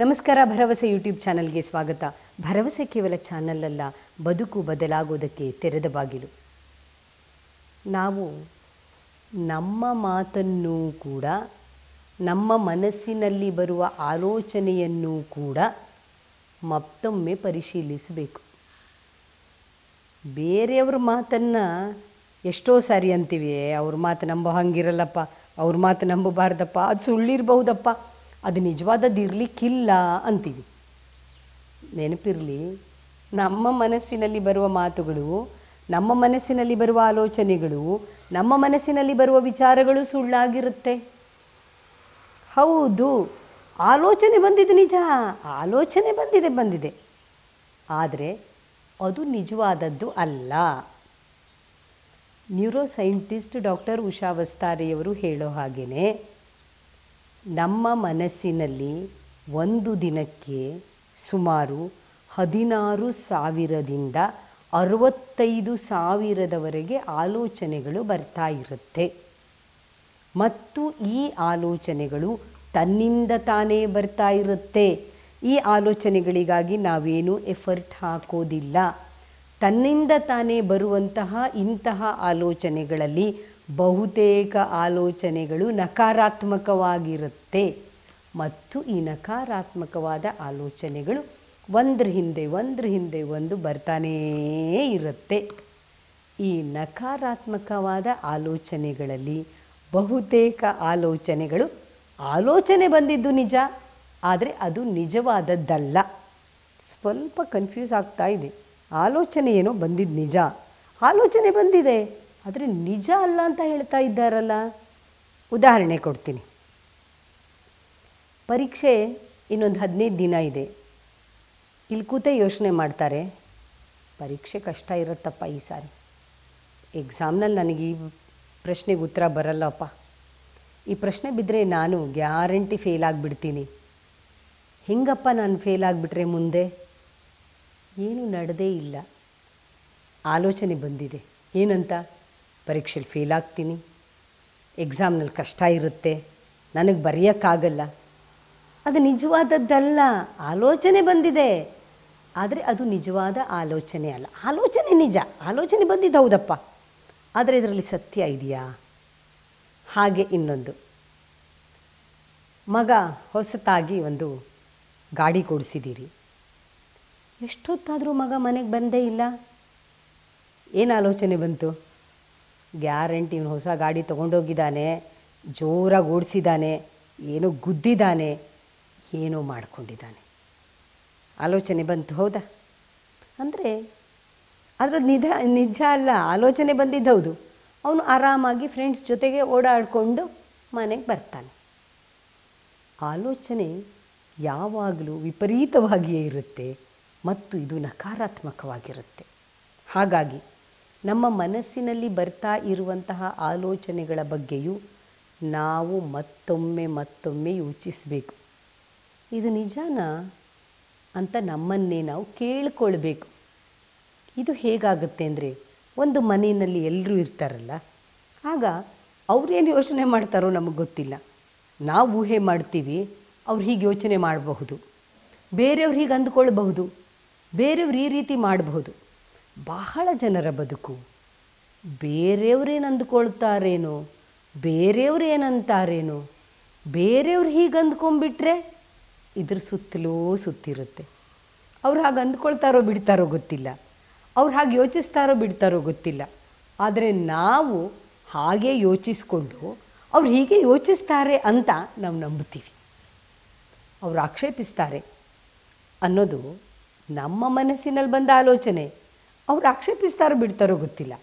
ನಮಸ್ಕಾರ. ಭರವಸೆ ಯೂಟ್ಯೂಬ್ ಚಾನಲ್ಗೆ ಸ್ವಾಗತ. ಭರವಸೆ ಕೇವಲ ಚಾನಲ್ ಅಲ್ಲ, ಬದುಕು ಬದಲಾಗೋದಕ್ಕೆ ತೆರೆದ ಬಾಗಿಲು. ನಾವು ನಮ್ಮ ಮಾತನ್ನು ಕೂಡ, ನಮ್ಮ ಮನಸ್ಸಿನಲ್ಲಿ ಬರುವ ಆಲೋಚನೆಯನ್ನು ಕೂಡ ಮತ್ತೊಮ್ಮೆ ಪರಿಶೀಲಿಸಬೇಕು. ಬೇರೆಯವ್ರ ಮಾತನ್ನು ಎಷ್ಟೋ ಸಾರಿ ಅಂತೀವಿ, ಅವ್ರ ಮಾತು ನಂಬೋ ಹಂಗಿರಲ್ಲಪ್ಪ, ಅವ್ರ ಮಾತು ನಂಬಬಾರ್ದಪ್ಪ, ಅದು ಸುಳ್ಳಿರ್ಬಹುದಪ್ಪ, ಅದು ನಿಜವಾದದ್ದು ಇರಲಿಕ್ಕಿಲ್ಲ ಅಂತೀವಿ. ನೆನಪಿರಲಿ, ನಮ್ಮ ಮನಸ್ಸಿನಲ್ಲಿ ಬರುವ ಮಾತುಗಳು, ನಮ್ಮ ಮನಸ್ಸಿನಲ್ಲಿ ಬರುವ ಆಲೋಚನೆಗಳು, ನಮ್ಮ ಮನಸ್ಸಿನಲ್ಲಿ ಬರುವ ವಿಚಾರಗಳು ಸುಳ್ಳಾಗಿರುತ್ತೆ. ಹೌದು, ಆಲೋಚನೆ ಬಂದಿದೆ, ನಿಜ, ಆಲೋಚನೆ ಬಂದಿದೆ, ಆದರೆ ಅದು ನಿಜವಾದದ್ದು ಅಲ್ಲ. ನ್ಯೂರೋ ಸೈಂಟಿಸ್ಟ್ ಡಾಕ್ಟರ್ ಉಷಾ ವಸ್ತಾರೆಯವರು ಹೇಳೋ ಹಾಗೆಯೇ ನಮ್ಮ ಮನಸ್ಸಿನಲ್ಲಿ ಒಂದು ದಿನಕ್ಕೆ ಸುಮಾರು 16,000ದಿಂದ 65,000ದವರೆಗೆ ಆಲೋಚನೆಗಳು ಬರ್ತಾ ಇರುತ್ತೆ. ಮತ್ತು ಈ ಆಲೋಚನೆಗಳು ತನ್ನಿಂದ ತಾನೇ ಬರ್ತಾ ಇರುತ್ತೆ. ಈ ಆಲೋಚನೆಗಳಿಗಾಗಿ ನಾವೇನು ಎಫರ್ಟ್ ಹಾಕೋದಿಲ್ಲ. ತನ್ನಿಂದ ತಾನೇ ಬರುವಂತಹ ಇಂತಹ ಆಲೋಚನೆಗಳಲ್ಲಿ ಬಹುತೇಕ ಆಲೋಚನೆಗಳು ನಕಾರಾತ್ಮಕವಾಗಿರುತ್ತೆ. ಮತ್ತು ಈ ನಕಾರಾತ್ಮಕವಾದ ಆಲೋಚನೆಗಳು ಒಂದ್ರ ಹಿಂದೆ ಒಂದು ಬರ್ತಾನೇ ಇರುತ್ತೆ. ಈ ನಕಾರಾತ್ಮಕವಾದ ಆಲೋಚನೆಗಳಲ್ಲಿ ಬಹುತೇಕ ಆಲೋಚನೆಗಳು, ಆಲೋಚನೆ ಬಂದಿದ್ದು ನಿಜ, ಆದರೆ ಅದು ನಿಜವಾದದ್ದಲ್ಲ. ಸ್ವಲ್ಪ ಕನ್ಫ್ಯೂಸ್ ಆಗ್ತಾ ಇದೆ. ಆಲೋಚನೆ ಏನೋ ಬಂದಿದ್ದು ನಿಜ, ಆಲೋಚನೆ ಬಂದಿದೆ, ಆದರೆ ನಿಜ ಅಲ್ಲ ಅಂತ ಹೇಳ್ತಾ ಇದ್ದಾರಲ್ಲ. ಉದಾಹರಣೆ ಕೊಡ್ತೀನಿ. ಪರೀಕ್ಷೆ ಇನ್ನೊಂದು 15 ದಿನ ಇದೆ. ಇಲ್ಲಿ ಕೂತೆ ಯೋಚನೆ ಮಾಡ್ತಾರೆ, ಪರೀಕ್ಷೆ ಕಷ್ಟ ಇರುತ್ತಪ್ಪ ಈ ಸಾರಿ, ಎಕ್ಸಾಮ್ನಲ್ಲಿ ನನಗೆ ಈ ಪ್ರಶ್ನೆಗೆ ಉತ್ತರ ಬರಲ್ಲಪ್ಪ, ಈ ಪ್ರಶ್ನೆ ಬಿದ್ದರೆ ನಾನು ಗ್ಯಾರಂಟಿ ಫೇಲ್ ಆಗಿಬಿಡ್ತೀನಿ, ಹೆಂಗಪ್ಪ ನಾನು ಫೇಲ್ ಆಗಿಬಿಟ್ರೆ ಮುಂದೆ? ಏನು ನಡೆದೇ ಇಲ್ಲ. ಆಲೋಚನೆ ಬಂದಿದೆ, ಏನಂತ? ಪರೀಕ್ಷೆಯಲ್ಲಿ ಫೇಲ್ ಆಗ್ತೀನಿ, ಎಕ್ಸಾಮ್ನಲ್ಲಿ ಕಷ್ಟ ಇರುತ್ತೆ, ನನಗೆ ಬರೆಯೋಕ್ಕಾಗಲ್ಲ. ಅದು ನಿಜವಾದದ್ದಲ್ಲ. ಆಲೋಚನೆ ಬಂದಿದೆ, ಆದರೆ ಅದು ನಿಜವಾದ ಆಲೋಚನೆ ಅಲ್ಲ. ಆಲೋಚನೆ ನಿಜ, ಆಲೋಚನೆ ಬಂದಿದ್ದು ಹೌದಪ್ಪ, ಆದರೆ ಇದರಲ್ಲಿ ಸತ್ಯ ಇದೆಯಾ? ಹಾಗೆ ಇನ್ನೊಂದು, ಮಗ ಹೊಸತಾಗಿ ಒಂದು ಗಾಡಿ ಕೊಡಿಸಿದ್ದೀರಿ, ಎಷ್ಟೊತ್ತಾದರೂ ಮಗ ಮನೆಗೆ ಬಂದೇ ಇಲ್ಲ. ಏನು ಆಲೋಚನೆ ಬಂತು? ಗ್ಯಾರಂಟಿ ಇವನು ಹೊಸ ಗಾಡಿ ತೊಗೊಂಡೋಗಿದ್ದಾನೆ, ಜೋರಾಗಿ ಓಡಿಸಿದ್ದಾನೆ, ಏನೋ ಗುದ್ದಿದ್ದಾನೆ, ಏನೋ ಮಾಡ್ಕೊಂಡಿದ್ದಾನೆ. ಆಲೋಚನೆ ಬಂತು, ಹೌದಾ? ಅಂದರೆ ಅದರದ್ದು ನಿಜ ಅಲ್ಲ, ಆಲೋಚನೆ ಬಂದಿದ್ದು ಹೌದು. ಅವನು ಆರಾಮಾಗಿ ಫ್ರೆಂಡ್ಸ್ ಜೊತೆಗೆ ಓಡಾಡಿಕೊಂಡು ಮನೆಗೆ ಬರ್ತಾನೆ. ಆಲೋಚನೆ ಯಾವಾಗಲೂ ವಿಪರೀತವಾಗಿಯೇ ಇರುತ್ತೆ ಮತ್ತು ಇದು ನಕಾರಾತ್ಮಕವಾಗಿರುತ್ತೆ. ಹಾಗಾಗಿ ನಮ್ಮ ಮನಸ್ಸಿನಲ್ಲಿ ಬರ್ತಾ ಇರುವಂತಹ ಆಲೋಚನೆಗಳ ಬಗ್ಗೆಯೂ ನಾವು ಮತ್ತೊಮ್ಮೆ ಯೋಚಿಸಬೇಕು. ಇದು ನಿಜನಾ ಅಂತ ನಮ್ಮನ್ನೇ ನಾವು ಕೇಳಿಕೊಳ್ಬೇಕು. ಇದು ಹೇಗಾಗುತ್ತೆ ಅಂದರೆ, ಒಂದು ಮನೆಯಲ್ಲಿ ಎಲ್ಲರೂ ಇರ್ತಾರಲ್ಲ, ಆಗ ಅವ್ರೇನು ಯೋಚನೆ ಮಾಡ್ತಾರೋ ನಮಗೆ ಗೊತ್ತಿಲ್ಲ. ನಾವು ಊಹೆ ಮಾಡ್ತೀವಿ, ಅವ್ರು ಹೀಗೆ ಯೋಚನೆ ಮಾಡಬಹುದು, ಬೇರೆಯವ್ರು ಹೀಗೆ ಅಂದ್ಕೊಳ್ಬಹುದು, ಬೇರೆಯವ್ರು ಈ ರೀತಿ ಮಾಡಬಹುದು. ಬಹಳ ಜನರ ಬದುಕು ಬೇರೆಯವ್ರೇನು ಅಂದ್ಕೊಳ್ತಾರೇನೋ, ಬೇರೆಯವ್ರು ಏನಂತಾರೇನೋ, ಬೇರೆಯವ್ರು ಹೀಗೆ ಅಂದ್ಕೊಂಡ್ಬಿಟ್ರೆ ಇದ್ರ ಸುತ್ತಲೂ ಸುತ್ತಿರುತ್ತೆ. ಅವ್ರು ಹಾಗೆ ಅಂದ್ಕೊಳ್ತಾರೋ ಬಿಡ್ತಾರೋ ಗೊತ್ತಿಲ್ಲ, ಅವ್ರು ಹಾಗೆ ಯೋಚಿಸ್ತಾರೋ ಬಿಡ್ತಾರೋ ಗೊತ್ತಿಲ್ಲ. ಆದರೆ ನಾವು ಹಾಗೆ ಯೋಚಿಸ್ಕೊಂಡು ಅವ್ರು ಹೀಗೆ ಯೋಚಿಸ್ತಾರೆ ಅಂತ ನಾವು ನಂಬ್ತೀವಿ. ಅವರು ಆಕ್ಷೇಪಿಸ್ತಾರೆ ಅನ್ನೋದು ನಮ್ಮ ಮನಸ್ಸಿನಲ್ಲಿ ಬಂದ ಆಲೋಚನೆ. ಅವ್ರು ಆಕ್ಷೇಪಿಸ್ತಾರೋ ಬಿಡ್ತಾರೋ ಗೊತ್ತಿಲ್ಲ,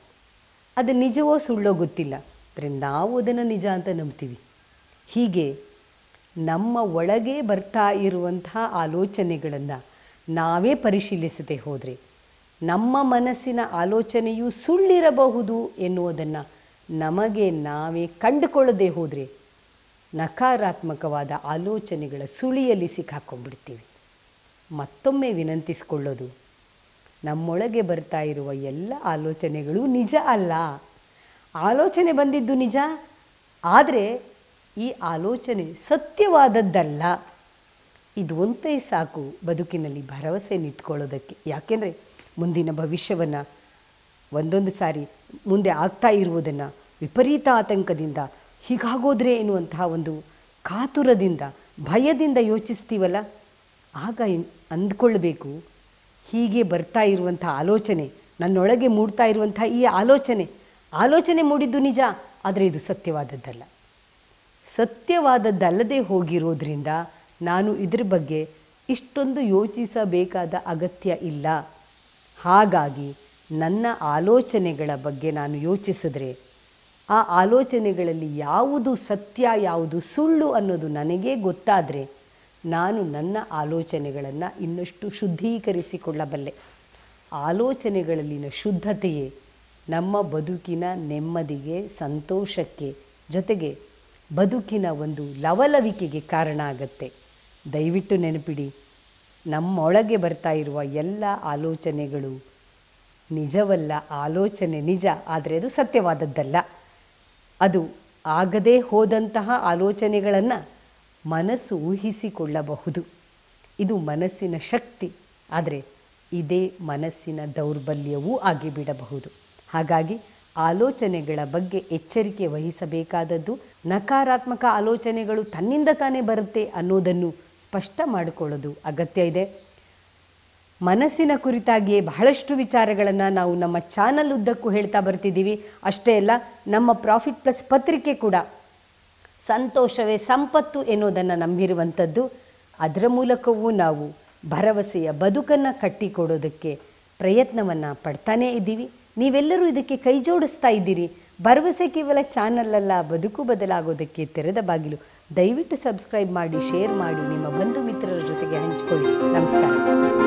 ಅದು ನಿಜವೋ ಸುಳ್ಳೋ ಗೊತ್ತಿಲ್ಲ, ಆದರೆ ನಾವು ಅದನ್ನು ನಿಜ ಅಂತ ನಂಬ್ತೀವಿ. ಹೀಗೆ ನಮ್ಮ ಒಳಗೆ ಬರ್ತಾ ಇರುವಂತಹ ಆಲೋಚನೆಗಳನ್ನು ನಾವೇ ಪರಿಶೀಲಿಸದೆ ಹೋದರೆ, ನಮ್ಮ ಮನಸ್ಸಿನ ಆಲೋಚನೆಯು ಸುಳ್ಳಿರಬಹುದು ಎನ್ನುವುದನ್ನು ನಮಗೆ ನಾವೇ ಕಂಡುಕೊಳ್ಳದೆ ಹೋದರೆ ನಕಾರಾತ್ಮಕವಾದ ಆಲೋಚನೆಗಳ ಸುಳಿಯಲ್ಲಿ ಸಿಕ್ಕಾಕೊಂಡ್ಬಿಡ್ತೀವಿ. ಮತ್ತೊಮ್ಮೆ ವಿನಂತಿಸಿಕೊಳ್ಳೋದು, ನಮ್ಮೊಳಗೆ ಬರ್ತಾ ಇರುವ ಎಲ್ಲ ಆಲೋಚನೆಗಳು ನಿಜ ಅಲ್ಲ. ಆಲೋಚನೆ ಬಂದಿದ್ದು ನಿಜ, ಆದರೆ ಈ ಆಲೋಚನೆ ಸತ್ಯವಾದದ್ದಲ್ಲ. ಇದು ಒಂದೇ ಸಾಕು ಬದುಕಿನಲ್ಲಿ ಭರವಸೆ ನಿಟ್ಕೊಳ್ಳೋದಕ್ಕೆ. ಯಾಕೆಂದರೆ ಮುಂದಿನ ಭವಿಷ್ಯವನ್ನು ಒಂದೊಂದು ಸಾರಿ ಮುಂದೆ ಆಗ್ತಾ ಇರುವುದನ್ನು ವಿಪರೀತ ಆತಂಕದಿಂದ ಹೀಗಾಗೋದ್ರೆ ಎನ್ನುವಂತಹ ಒಂದು ಕಾತುರದಿಂದ ಭಯದಿಂದ ಯೋಚಿಸ್ತೀವಲ್ಲ, ಆಗ ಅಂದ್ಕೊಳ್ಬೇಕು, ಹೀಗೆ ಬರ್ತಾ ಇರುವಂಥ ಆಲೋಚನೆ, ನನ್ನೊಳಗೆ ಮೂಡ್ತಾ ಇರುವಂಥ ಈ ಆಲೋಚನೆ ಮೂಡಿದ್ದು ನಿಜ, ಆದರೆ ಇದು ಸತ್ಯವಾದದ್ದಲ್ಲ. ಸತ್ಯವಾದದ್ದಲ್ಲದೆ ಹೋಗಿರೋದ್ರಿಂದ ನಾನು ಇದ್ರ ಬಗ್ಗೆ ಇಷ್ಟೊಂದು ಯೋಚಿಸಬೇಕಾದ ಅಗತ್ಯ ಇಲ್ಲ. ಹಾಗಾಗಿ ನನ್ನ ಆಲೋಚನೆಗಳ ಬಗ್ಗೆ ನಾನು ಯೋಚಿಸಿದ್ರೆ ಆ ಆಲೋಚನೆಗಳಲ್ಲಿ ಯಾವುದು ಸತ್ಯ ಯಾವುದು ಸುಳ್ಳು ಅನ್ನೋದು ನನಗೇ ಗೊತ್ತಾದರೆ ನಾನು ನನ್ನ ಆಲೋಚನೆಗಳನ್ನು ಇನ್ನಷ್ಟು ಶುದ್ಧೀಕರಿಸಿಕೊಳ್ಳಬಲ್ಲೆ. ಆಲೋಚನೆಗಳಲ್ಲಿನ ಶುದ್ಧತೆಯೇ ನಮ್ಮ ಬದುಕಿನ ನೆಮ್ಮದಿಗೆ, ಸಂತೋಷಕ್ಕೆ, ಜೊತೆಗೆ ಬದುಕಿನ ಒಂದು ಲವಲವಿಕೆಗೆ ಕಾರಣ ಆಗತ್ತೆ. ದಯವಿಟ್ಟು ನೆನಪಿಡಿ, ನಮ್ಮೊಳಗೆ ಬರ್ತಾ ಇರುವ ಎಲ್ಲ ಆಲೋಚನೆಗಳು ನಿಜವಲ್ಲ. ಆಲೋಚನೆ ನಿಜ, ಆದರೆ ಅದು ಸತ್ಯವಾದದ್ದಲ್ಲ. ಅದು ಆಗದೇ ಹೋದಂತಹ ಆಲೋಚನೆಗಳನ್ನು ಮನಸ್ಸು ಊಹಿಸಿಕೊಳ್ಳಬಹುದು. ಇದು ಮನಸ್ಸಿನ ಶಕ್ತಿ, ಆದರೆ ಇದೇ ಮನಸ್ಸಿನ ದೌರ್ಬಲ್ಯವೂ ಆಗಿಬಿಡಬಹುದು. ಹಾಗಾಗಿ ಆಲೋಚನೆಗಳ ಬಗ್ಗೆ ಎಚ್ಚರಿಕೆ ವಹಿಸಬೇಕಾದದ್ದು. ನಕಾರಾತ್ಮಕ ಆಲೋಚನೆಗಳು ತನ್ನಿಂದ ತಾನೇ ಬರುತ್ತೆ ಅನ್ನೋದನ್ನು ಸ್ಪಷ್ಟ ಮಾಡಿಕೊಳ್ಳೋದು ಅಗತ್ಯ ಇದೆ. ಮನಸ್ಸಿನ ಕುರಿತಾಗಿಯೇ ಬಹಳಷ್ಟು ವಿಚಾರಗಳನ್ನು ನಾವು ನಮ್ಮ ಚಾನಲ್ ಉದ್ದಕ್ಕೂ ಹೇಳ್ತಾ ಬರ್ತಿದ್ದೀವಿ. ಅಷ್ಟೇ ಅಲ್ಲ, ನಮ್ಮ ಪ್ರಾಫಿಟ್ ಪ್ಲಸ್ ಪತ್ರಿಕೆ ಕೂಡ ಸಂತೋಷವೇ ಸಂಪತ್ತು ಎನ್ನುವುದನ್ನು ನಂಬಿರುವಂಥದ್ದು. ಅದರ ಮೂಲಕವೂ ನಾವು ಭರವಸೆಯ ಬದುಕನ್ನು ಕಟ್ಟಿಕೊಡೋದಕ್ಕೆ ಪ್ರಯತ್ನವನ್ನು ಪಡ್ತಾನೇ ಇದ್ದೀವಿ. ನೀವೆಲ್ಲರೂ ಇದಕ್ಕೆ ಕೈ ಜೋಡಿಸ್ತಾ ಇದ್ದೀರಿ. ಭರವಸೆ ಕೇವಲ ಚಾನಲ್ ಅಲ್ಲ, ಬದುಕು ಬದಲಾಗೋದಕ್ಕೆ ತೆರೆದ ಬಾಗಿಲು. ದಯವಿಟ್ಟು ಸಬ್ಸ್ಕ್ರೈಬ್ ಮಾಡಿ, ಶೇರ್ ಮಾಡಿ, ನಿಮ್ಮ ಬಂಧು ಮಿತ್ರರ ಜೊತೆಗೆ ಹಂಚಿಕೊಳ್ಳಿ. ನಮಸ್ಕಾರ.